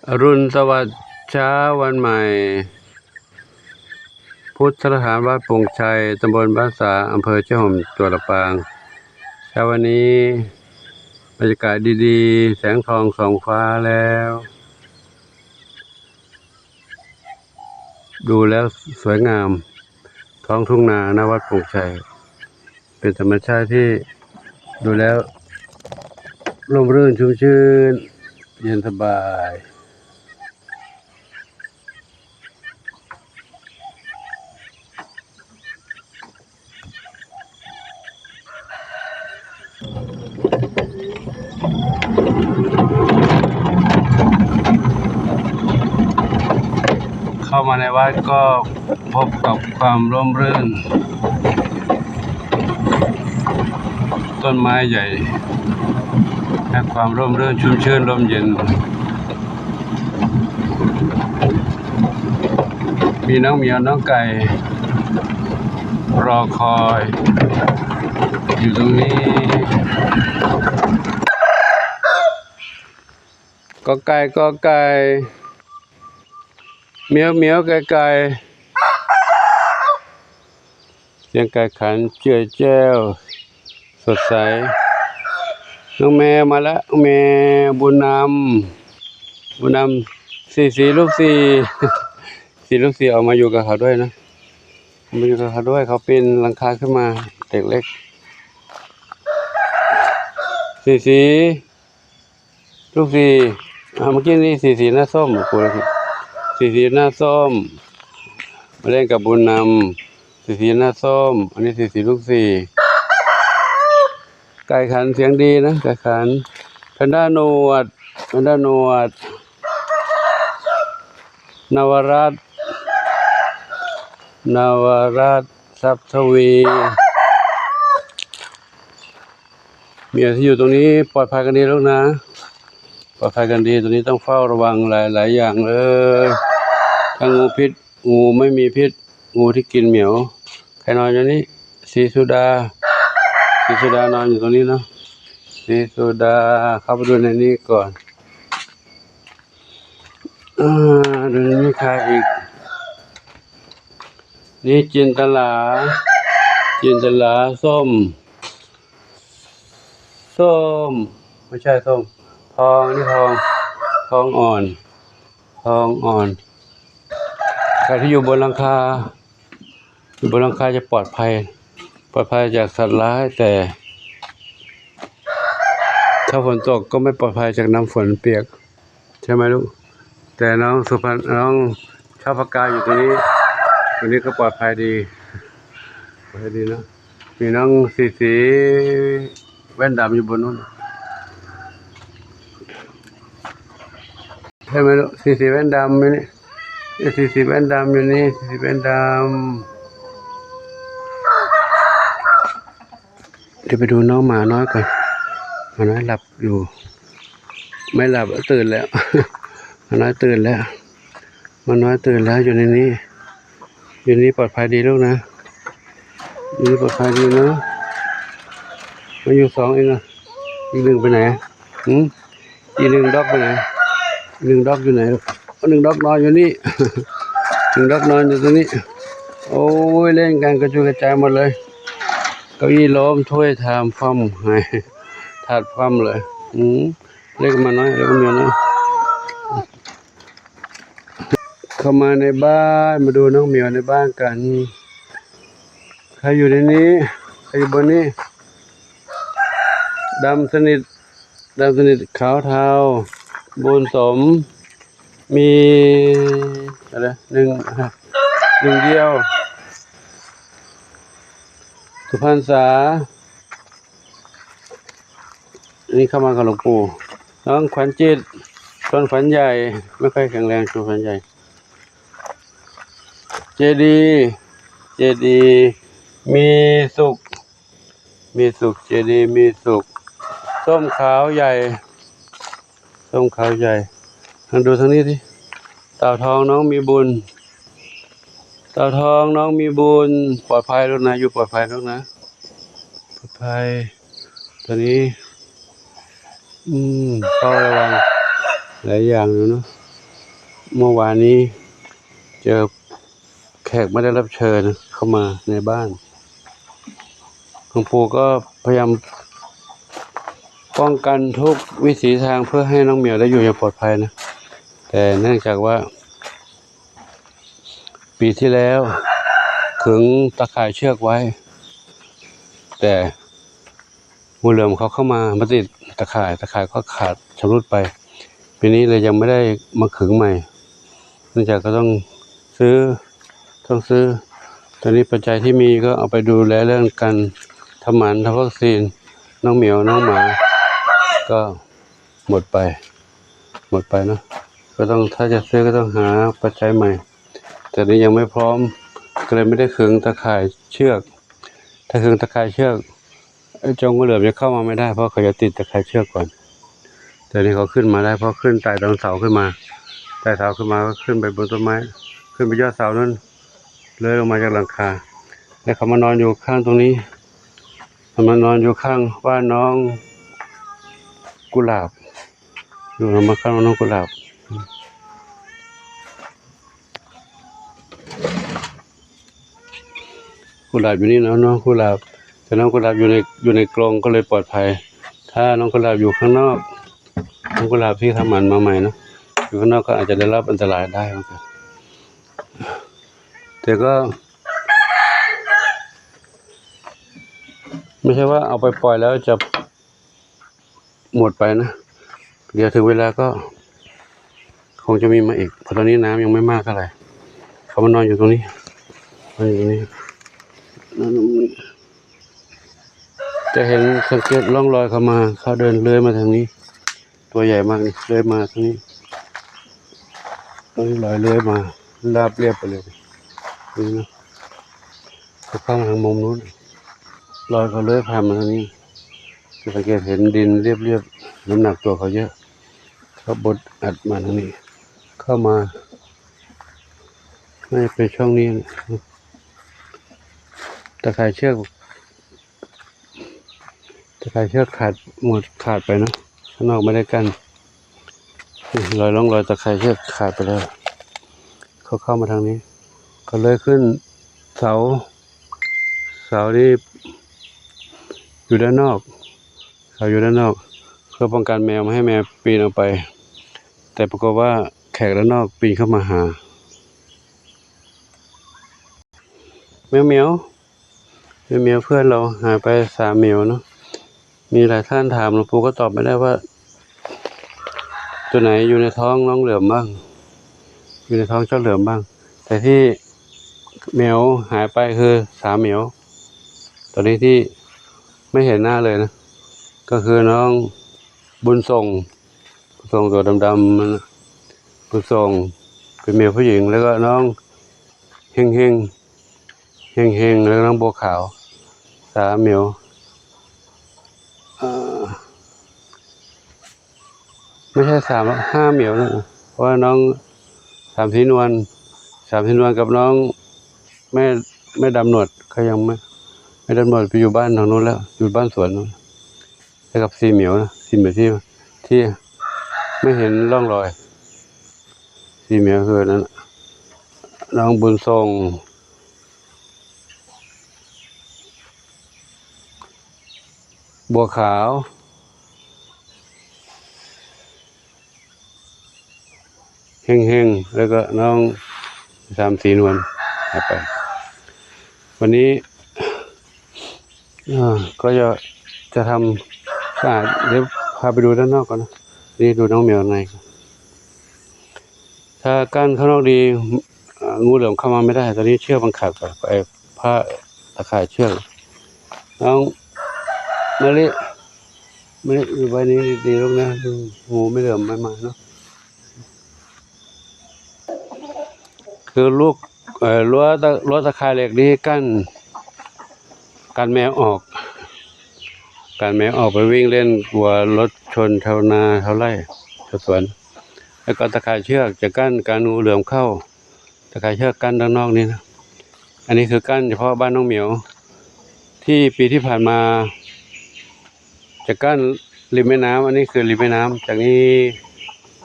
อรุณสวัสดิ์เช้าวันใหม่พุทธสถานวัดโป่งชัยตำบลบ้านสาอำเภอเจ้าห่มจังหวัดลำปางเช้าวันนี้บรรยากาศดีๆแสงทองส่องฟ้าแล้วดูแล้วสวยงามท้องทุ่งนาหน้าวัดโป่งชัยเป็นธรรมชาติที่ดูแล้วร่มรื่นชุ่มชื่นเย็นสบายเข้ามาในวัดก็พบกับความร่มรื่นต้นไม้ใหญ่ให้ความร่มรื่นชุ่มชื่นร่มเย็นมีน้องเหมียวน้องไก่รอคอยอยู่ตรงนี้ก็ไก่เหมียวไก่เสียงไก่ขันเจ้ยแจ้วสดใสน้องแมวมาแล้วแมวบุญนำสีลูกสีลูกสี่ออกมาอยู่กับเขาด้วยนะมาอยู่กับเขาด้วยเขาปีนหลังคาขึ้นมาเด็กเล็กสีลูกสี่เมื่อกี้นี่สีหน้าส้มกูเลยสีหน้าส้มมาเล่นกับบุญนำสีหน้าส้มอันนี้สีลูกสี่ไก่ขันเสียงดีนะไก่ขันแพนด้าหนวดนวรัตน์ทรัพย์ทวีเมียที่อยู่ตรงนี้ปลอดภัยกันดีแล้วนะปลอดภัยกันดีตรงนี้ต้องเฝ้าระวังหลายอย่างเลยทั้งงูพิษงูไม่มีพิษงูที่กินเหมียวใครนอนอยู่นี่ศรีสุดานอนอยู่ตรงนี้เนาะศรีสุดาเข้าไปดูในนี้ก่อนดูในนี้ใครอีกนี่จินตลาส้มไม่ใช่ส้มทองนี่ทองอ่อนใครที่อยู่บนหลังคาจะปลอดภัยจากสัตว์ร้ายแต่ถ้าฝนตกก็ไม่ปลอดภัยจากน้ำฝนเปียกใช่ไหมลูกแต่น้องสุพรรณน้องชอบปากกาอยู่ตรงนี้ก็ปลอดภัยดีนะมีน้องสีแว่นดำอยู่บนนู้นใช่ไหมลูกสีแว่นดำนี่สีแว่นดำอยู่นี่สีแว่นดำเดี๋ยวไปดูน้องหมาน้อยก่อนหมาน้อยหลับอยู่ไม่หลับตื่นแล้วหมาน้อยตื่นแล้วอยู่ในนี้ปลอดภัยดีลูกนะอยู่นี่ปลอดภัยดีนะมาอยู่สองเองอ่ะอีกหนึ่งไปไหนอีกหนึ่งด็อกไปไหนหนึ่งด็อกอยู่ไหนหนึ่งด็อกนอนอยู่นี่หนึ่งด็อกนอนอยู่ตรงนี้โอ้ยเล่นกันกระจุยกระจายหมดเลยเก้าอี้ล้มถ้วยชามคว่ำหายถาดคว่ำเลยเล็กมาน้อยเล็กมาน้อยเข้ามาในบ้านมาดูน้องเหมียวในบ้านกันใครอยู่ในนี้ใครอยู่บนนี้ดำสนิทขาวเทาบุญสมมีอะไรหนึ่งเดียวสุพรรณษานี่เข้ามากับหลวงปู่น้องขวัญจิตชวนขวัญใหญ่ไม่ค่อยแข็งแรงชวนขวัญใหญ่เจดีมีสุขเจดีมีสุขส้มขาวใหญ่ทางดูทางนี้สิเต่าทองน้องมีบุญปลอดภัยแล้วนะอยู่ปลอดภัยแล้วนะปลอดภัยตอนนี้เฝ้าระวังหลายอย่างอยู่เนาะ เมื่อวานนี้เจอแขกไม่ได้รับเชิญเข้ามาในบ้านหลวงปู่ก็พยายามป้องกันทุกวิถีทางเพื่อให้น้องเหมียวได้อยู่อย่างปลอดภัยนะแต่เนื่องจากว่าปีที่แล้วขึงตะข่ายเชือกไว้แต่งูเหลือมเขาเข้ามาติดตะข่ายก็ขาดชำรุดไปปีนี้เลยยังไม่ได้มาขึงใหม่เนื่องจากก็ต้องซื้อตอนนี้ปัจจัยที่มีก็เอาไปดูแลเรื่องการทำหมันทำวัคซีนน้องเหมียวน้องหมาก็หมดไปเนาะก็ต้องถ้าจะซื้อก็ต้องหาปัจจัยใหม่แต่นี้ยังไม่พร้อมก็เลยไม่ได้ขึงตะข่ายเชือกถ้าขึงตะข่ายเชือกไอ้เจ้างูเหลือมจะเข้ามาไม่ได้เพราะเขาจะติดตะข่ายเชือกก่อนแต่นี้เขาขึ้นมาได้เพราะขึ้นไต่ตรงเสาขึ้นมาก็ขึ้นไปบนต้นไม้ขึ้นไปยอดเสานั้นเลื้อยลงมาจากหลังคาแล้วเขามานอนอยู่ข้างตรงนี้มานอนอยู่ข้างบ้านน้องกุหลาบอยู่มาข้างน้องกุหลาบอยู่นี่นะน้องกุหลาบแต่น้องกุหลาบอยู่ในกรงก็เลยปลอดภัยถ้าน้องกุหลาบอยู่ข้างนอกน้องกุหลาบที่ทำหมันมาใหม่นะอยู่ข้างนอกก็อาจจะได้รับอันตรายได้เหมือนกันแต่ก็ไม่ใช่ว่าเอาไปปล่อยแล้วจะหมดไปนะเดี๋ยวถึงเวลาก็คงจะมีมาอีกเพราะตอนนี้น้ำยังไม่มากเท่าไหร่เขามานอนอยู่ตรงนี้จะเห็นสังเกตร่องรอยเขามาเขาเดินเลื้อยมาทางนี้ตัวใหญ่มากนี่เลื้อยมาทางนี้ลอยเลื้อยมาราบเรียบไปเลยนี่นะเขาเข้ามาทางมุมนู้นรอยเขาเลื้อยผ่านมาทางนี้จะสังเกตเห็นดินเรียบน้ำหนักตัวเขาเยอะเขาบดอัดมาทางนี้เข้ามาไม่เป็นช่องนี้ตะข่ายเชือกขาดไปเนาะข้างนอกไม่ได้กันร่องรอยตะข่ายเชือกขาดไปแล้วเขาเข้ามาทางนี้เขาเลยขึ้นเสาที่อยู่ด้านนอกเพื่อป้องกันแมวไม่ให้แมวปีนออกไปแต่ปรากฏว่าแขกด้านนอกปีนเข้ามาหาแมวเหมียวเพื่อนเราหายไป3 เหมียวเนาะมีหลายท่านถามหลวงปู่ก็ตอบไม่ได้ว่าตัวไหนอยู่ในท้องน้องเหลือมบ้างอยู่ในท้องเจ้าเหลือมบ้างแต่ที่แมวหายไปคือ3 เหมียวตอนนี้ที่ไม่เห็นหน้าเลยนะก็คือน้องบุญส่งตัวดำๆมันบุญส่งเป็นแมวผู้หญิงแล้วก็น้องเฮงแล้วน้องบัวขาว3 เหมียวไม่ใช่5 เหมียวนะเพราะว่าน้องสามสีนวลกับน้องแม่ดำหนวดเขายังไม่ดำหนวดไปอยู่บ้านทางนู้นแล้วอยู่บ้านสวนนู้นแล้วกับ4 เหมียวนะ4 เหมียวที่ไม่เห็นร่องรอย4 เหมียวคือนั้นน้องบุญทรงบัวขาวเฮงแล้วก็น้อง3 สีนวลหายไปวันนี้ก็จะทำสะอาดเดี๋ยวพาไปดูด้านนอกก่อนนะนี่ดูน้องเหมียวในถ้ากั้นข้างนอกดีงูเหลือมเข้ามาไม่ได้ตอนนี้เชือกมันขาดไปผ้าตะข่ายเชือกน้องมะลิอยู่ใบนี้ดีลูกนะงูไม่เหลือมไม่มาเนาะคือลูกรั้วตะข่ายเหล็กนี้กันแมวออกไปวิ่งเล่นกลัวรถชนชาวนาชาวไร่ชาวสวนแล้วก็ตะข่ายเชือกจะกั้นการงูเหลือมเข้าตะข่ายเชือกกั้นด้านนอกนี้นะอันนี้คือกั้นเฉพาะบ้านน้องเหมียวที่ปีที่ผ่านมาจะกั้นริมแม่น้ำอันนี้คือริมแม่น้ำจากนี้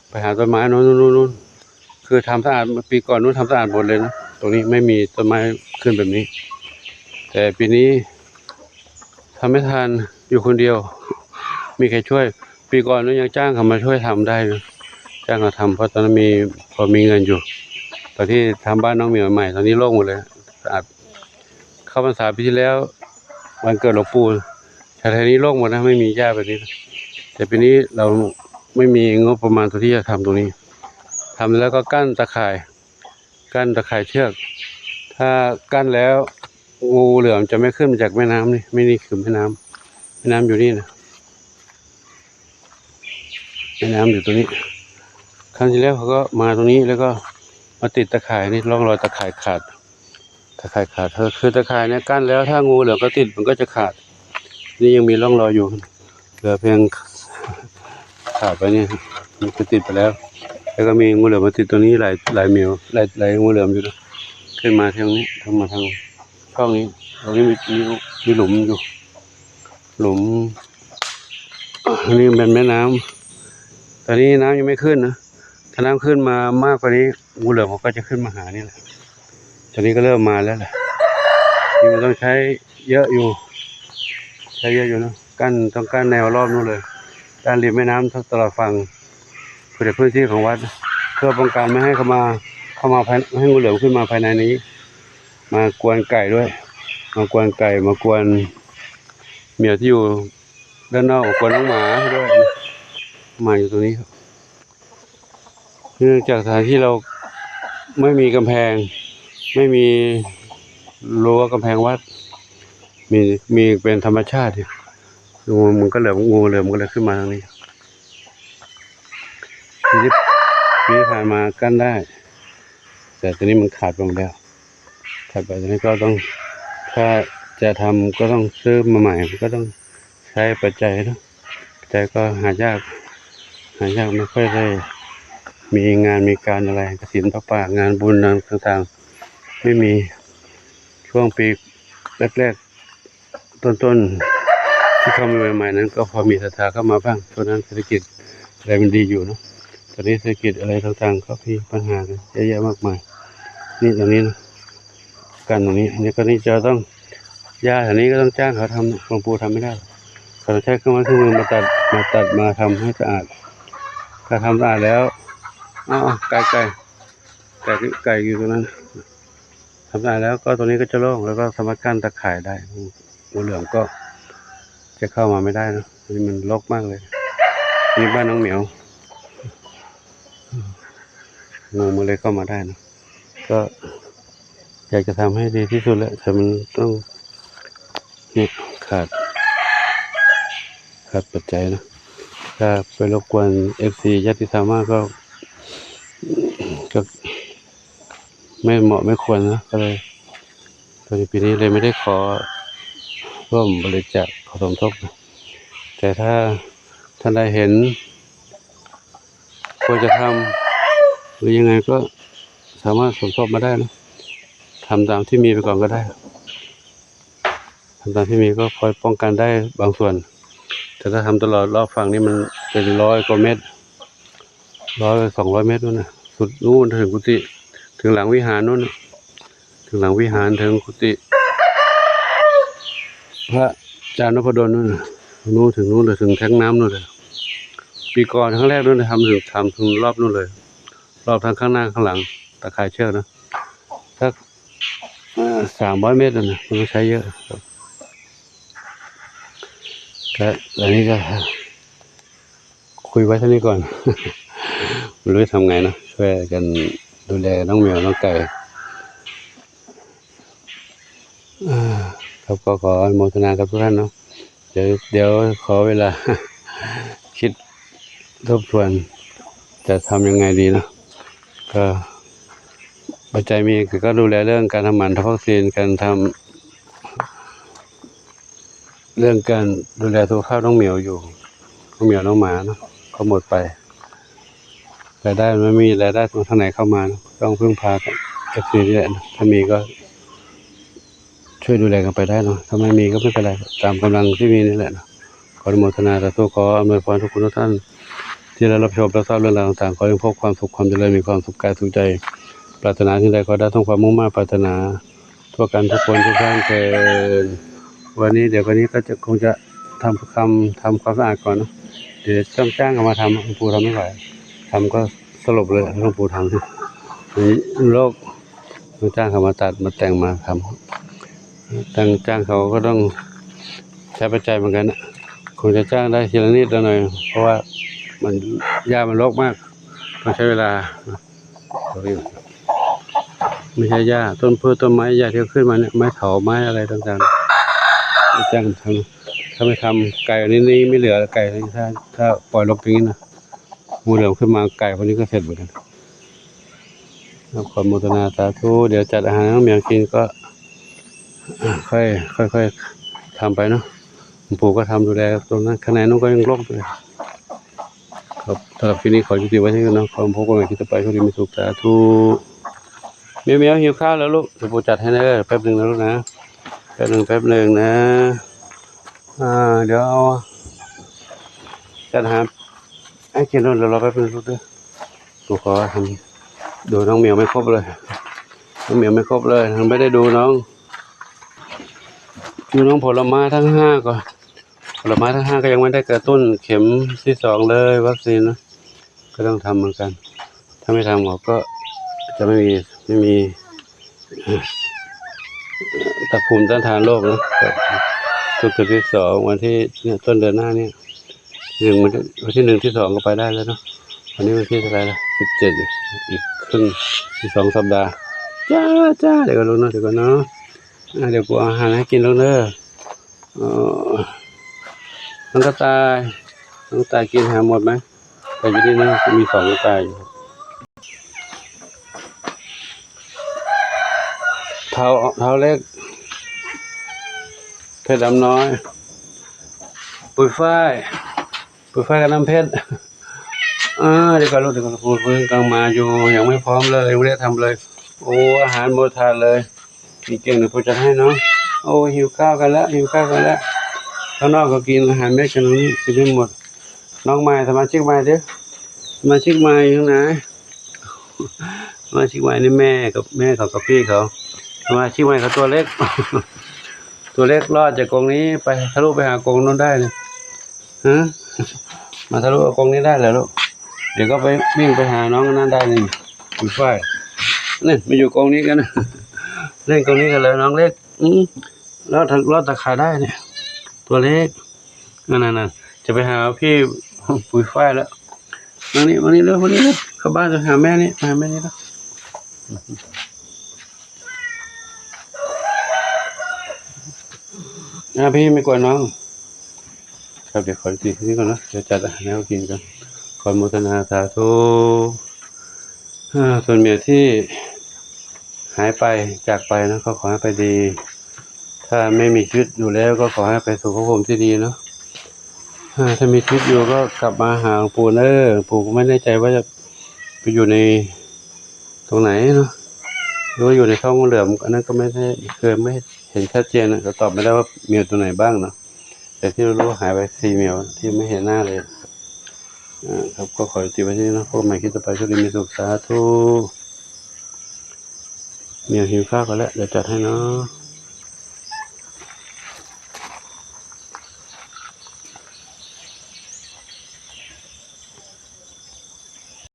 ไปหาต้นไม้นู้น คือทำสะอาดปีก่อนนู้นทำสะอาดหมดเลยนะตรงนี้ไม่มีต้นไม้ขึ้นแบบนี้ แต่ปีนี้ทำไม่ทันอยู่คนเดียว มีใครช่วย ปีก่อนนู้นยังจ้างเขามาช่วยทำได้นะจ้างเขาทำเพราะตอนนั้นพอมีเงินอยู่ ตอนที่ทำบ้านน้องเหมียวใหม่ตอนนี้โล่งหมดเลยสะอาดเข้าพรรษาปีที่แล้ววันเกิดหลวงปู่แถวนี้โล่งหมดนะไม่มีหญ้าแบบนี้นะแต่ปีนี้เราไม่มีงบประมาณตัวที่จะทำตรงนี้ทำแล้วก็กั้นตะข่ายเชือกถ้ากั้นแล้วงูเหลือมจะไม่ขึ้นมาจากแม่น้ำนี่ไม่นี่คือแม่น้ำอยู่นี่นะแม่น้ำอยู่ตรงนี้ครั้งที่แล้วเขาก็มาตรงนี้แล้วก็มาติดตะข่ายนี่ร่องรอยตะข่ายขาดคือตะข่ายเนี่ยกั้นแล้วถ้างูเหลือมก็ติดมันก็จะขาดนี่ยังมีร่องรอยอยู่เหลือเพียงขาดไปนี่มันจะติดไปแล้วแล้วก็มีงูเหลือมมาติดตัวนี้หลายเหมียวหลายงูเหลือมอยู่นะขึ้นมาทางนี้ทางช่องนี้ตรงนี้มีหลุมอยู่หลุมนี่เป็นแม่น้ำตอนนี้น้ำยังไม่ขึ้นนะถ้าน้ำขึ้นมามากกว่านี้งูเหลือมเขาก็จะขึ้นมาหานี่แหละตอนนี้ก็เริ่มมาแล้วแหละนี่มันต้องใช้เยอะอยู่นะต้องกั้นแนวรอบนู้นเลยกั้นริมแม่น้ำตลอดฝั่งคือในพื้นที่ของวัดเพื่อป้องกันไม่ให้เข้ามาให้งูเหลือมขึ้นมาภายในนี้มากวนไก่ด้วยมากวนเหมียวที่อยู่ด้านนอกกวนน้องหมาด้วยมาอยู่ตรงนี้ครับเนื่องจากสถานที่เราไม่มีกำแพงไม่มีรั้วกำแพงวัดมีเป็นธรรมชาติงูมันก็เหลืองูเหลือมก็เลยขึ้นมาทางนี้ที่ผ่านมากั้นได้แต่ตอนนี้มันขาดไปแล้วตอนนี้ก็ต้องถ้าจะทำก็ต้องซื้อมาใหม่ก็ต้องใช้ปัจจัยนะปัจจัยก็หายากไม่ค่อยได้มีงานมีการอะไรกฐินพระป่างานบุญต่างๆไม่มีช่วงปีแรกๆต้นที่เข้ามาใหม่ๆนั้นก็พอมีศรัทธาเข้ามาบ้างตอนนั้นเศรษฐกิจอะไรมันดีอยู่เนาะตอนนี้เศรษฐกิจอะไรต่างๆก็มีปัญหากันเยอะแยะมากมายนี่ตรงนี้นะกันตรงนี้นี่ก็นี่จะต้องหญ้าแถวนี้ก็ต้องจ้างเขาทำหลวงปู่ทำไม่ได้เขาใช้เครื่องมือมาตัดมาทำให้สะอาดถ้าทำสะอาดแล้วไก่อยู่ตรงนั้นทำสะอาดแล้วก็ตรงนี้ก็จะโล่งแล้วก็สามารถกั้นตะข่ายได้งูเหลือมก็จะเข้ามาไม่ได้นะนี่มันรกมากเลยนี่บ้านน้องเหมียวงูมันเลยเข้ามาได้นะก็อยากจะทำให้ดีที่สุดแล้วแต่มันต้องนี่ขาดปัจจัยนะถ้าไปรบกวน FC ญาติธรรมะก็ไม่เหมาะไม่ควรนะก็เลยตอนนี้ปีนี้เลยไม่ได้ขอร่วมบริจาคขอสมทบนะแต่ถ้าท่านใดเห็นควรจะทำหรือยังไงก็สามารถสมทบมาได้นะทำตามที่มีไปก่อนก็ได้ทำตามที่มีก็คอยป้องกันได้บางส่วนแต่ถ้าทำตลอดรอบฝั่งนี้มันเป็น100 กว่าเมตร200 เมตรนู่นนะสุดนู่นถึงกุฏิถึงหลังวิหารนู่นถึงหลังวิหารถึงกุฏิพระอาจารย์นพดลนู่นถึงนู่นเลยถึงแท้งน้ำนู่นเลยปีก่อนครั้งแรกนู่นทำถึงรอบนู่นเลยรอบทั้งข้างหน้าข้างหลังตะข่ายเชือกนะสัก300 เมตรนะมันใช้เยอะครับอันนี้ก็คุยไว้เท่านี้ก่อน ไม่รู้จะทำไงนะช่วยกันดูแลน้องเหมียวน้องไก่ครับก็ขออนุโมทนากับทุกท่านเนาะเดี๋ยวขอเวลา คิดทบทวนจะทำยังไงดีนะก็ปัจจัยมีก็ดูแลเรื่องการทำหมันทำวัคซีนการทำเรื่องการดูแลสุขภาพน้องเหมียวอยู่น้องเหมียวน้องหมาเนาะก็หมดไปรายได้ไม่มีรายได้ตรงทางไหนเข้ามานะต้องพึ่งพากับสิ่งนี้แหละนะถ้ามีก็ช่วยดูแลกันไปได้เนาะถ้าไม่มีก็ไม่เป็นไรตามกำลังที่มีนี่แหละนะขออนุโมทนาสาธุขออำนวยพรทุกคนทุกท่าน ที่ได้รับชมรับทราบเรื่องราวต่างๆขอให้พบความสุขความเจริญมีความสุขกายสุขใจปรารถนาสิ่งใดขอได้ทั้งความมุ่งมั่นปรารถนาทั่วกันทุกคนทุกท่านเถิดวันนี้เดี๋ยววันนี้ก็จะคงจะทำความสะอาดก่อนเนาะเดี๋ยวต้องจ้างเขามาทำหลวงปู่ทำไม่ไหวทำก็สลบเลยหลวงปู่ทำนี่โรคต้องจ้างเขามาตัดมาแต่งมาทำจ้างเขาก็ต้องใช้ปัจจัยเหมือนกันนะคงจะจ้างได้ทีละนิดละหน่อยเพราะว่ามันหญ้ามันรกมากต้องใช้เวลาไม่ใช่หญ้าต้นพืชต้นไม้หญ้าที่ขึ้นมาเนี่ยไม้เถาไม้อะไรต่างๆจ้างทำถ้าไม่ทำไก่นี้ไม่เหลือไก่ถ้าปล่อยรกอย่างนี้นะงูเหลือมขึ้นมาไก่พวกนี้ก็เสร็จหมดเลยขอโมทนาสาธุเดี๋ยวจัดอาหารให้น้องเหมียวกินก็ค่อยทำไปเนาะหลวงปู่ก็ทำดูแลตรงนั้นข้างในนู้นก็ยังรกเลยครับสำหรับคลิปนี้ขอยุติไว้ที่นี่นะขอพบกันใหม่คลิปต่อไปช่วงนี้มีสุขสาธุเหมียวหิวข้าวแล้วลูกเดี๋ยวปู่จัดให้นะแป๊บนึงนะลูกนะแป๊บนึงนะเดี๋ยวเอาจัดอาหารให้กินแล้วเดี๋ยวเราแป๊บนึงลูกเด้อปู่ขอทำดูน้องเหมียวไม่ครบเลยน้องเหมียวไม่ครบเลยไม่ได้ดูน้องผลไม้ทั้ง5ก่อนผลไม้ทั้ง5ก็ยังไม่ได้กระตุ้นเข็มที่2เลยวัคซีนนะก็ต้องทำเหมือนกันถ้าไม่ทำเขาก็จะไม่มีภูมิต้านทานโรคนะทุกที่2วันที่เนี่ยต้นเดือนหน้าเนี่ยวันที่1ที่2ก็ไปได้แล้วเนาะวันนี้วันที่เท่าไหร่ละ17อีกครึ่งที่2สัปดาห์จ้าเดี๋ยวก็รู้เนาะเดี๋ยวกูอาหารให้กินแล้วเนอะน้องตายกินหาหมดไหมแต่อยู่ที่นั่นมี2กระต่ายอยู่เท้าเล็กเพชรดำน้อยปุยฝ้ายกับน้ำเพชรเดี๋ยวก่อนพูดเพิ่งกำลังมาอยู่ยังไม่พร้อมเลยยังไม่ได้ทำเลยโอ้อาหารหมดทานเลยมีเก่งหนึ่งผู้จัดให้เนาะโอ้หิวข้าวกันแล้วข้างนอกก็กินอาหารแม่กันตรงนี้กินไม่หมดน้องใหม่สมาชิกใหม่เด้อสมาชิกใหม่อยู่ไหนสมาชิกใหม่นี่แม่เขากับพี่เขาสมาชิกใหม่เขาตัวเล็ก ตัวเล็กรอดจากกรงนี้ไปทะลุไปหากรงนู้นได้เลยมาทะลุกรงนี้ได้เลยลูกเดี๋ยวก็ไปวิ่งไปหาน้องนั่นได้เลยอยู่ฝ้ายนี่มาอยู่กรงนี้กันนะเล่นกรงนี้กันเลยน้องเล็กรอดตะข่ายได้เนี่ยตัวเล็กนั่นจะไปหาพี่ปุ๋ยฝ้ายแล้ววันนี้เร็วเข้าบ้านจะหาแม่นี่แล้วพี่ไม่กลัวน้องครับเดี๋ยวขอกินที่นี่ก่อนนะเดี๋ยวจัดอาหารให้กินกันขอโมทนาสาธุส่วนเมียที่หายไปจากไปนะก็ขอให้ไปดีถ้าไม่มีชีวิตอยู่แล้วก็ขอให้ไปสู่ภพภูมิที่ดีเนาะถ้ามีชีวิตอยู่ก็กลับมาหาหลวงปู่ปู่ก็ไม่แน่ใจว่าจะไปอยู่ในตรงไหนเนาะหรือว่าอยู่ในท้องเหลือมอันนั้นก็ไม่เห็นชัดเจนนะก็ตอบไม่ได้ว่ามีตัวไหนบ้างเนาะแต่ที่รู้ว่าหายไป4 เมียวที่ไม่เห็นหน้าเลยครับก็ขอติดไว้ที่นี่นะพวกใหม่คิดต่อไปช่วยมีสุขสาธุเมียวหิวข้าวกันแล้วเดี๋ยวจัดให้เนาะ